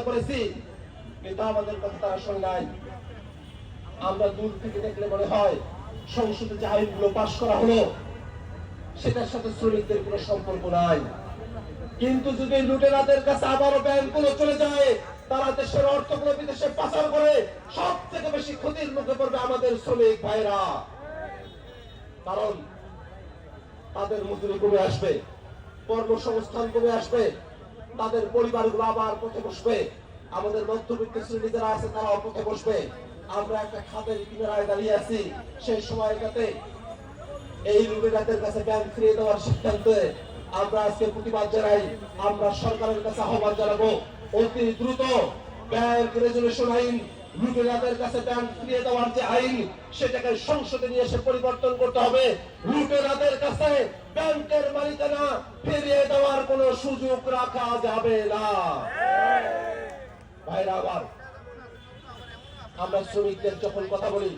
করেছি, কিন্তু আমাদের কথা তারা শোনে নাই। আমরা দূর থেকে দেখলে মনে হয় সংসদে যে আইনগুলো পাশ করা হলো সেটার সাথে শ্রমিকদের কোনো সম্পর্ক নাই। কিন্তু যদি লুটেরাদের কাছে আবারও ব্যাংকগুলো চলে যায়, তারা দেশের অর্থগুলো বিদেশে পাচার করে সব থেকে বেশি ক্ষতির মুখে পড়বে আমাদের শ্রমিক ভাইরা। কারণ তাদের মজুরি কমে আসবে, কর্মসংস্থান কমে আসবে, তাদের পরিবারগুলো আবার পথে বসবে, আমাদের মধ্যবিত্ত শ্রেণী যারা আছে তারাও পথে বসবে। আমরা একটা খাদের কিনারায় দাঁড়িয়ে আছি, সেই সময়টাতে এই লুটেরাদের কাছে ব্যাংক ফিরিয়ে দেওয়ার সিদ্ধান্তে আমরা আজকে প্রতিবাদ জানাই। আমরা সরকারের কাছে আহ্বান জানাবো, অতি দ্রুত ব্যাংক রেজুলেশন আইন, লুটেরাদের কাছে ব্যাংক ফিরিয়ে দেওয়ার যে আইন, সেটাকে সংসদে নিয়ে এসে পরিবর্তন করতে হবে। লুটেরাদের কাছে ব্যাংকের মালিকানা ফিরিয়ে দেওয়ার কোনো সুযোগ রাখা যাবে না। ভাইরা, আবার আমরা শ্রমিকদের যখন কথা বলি,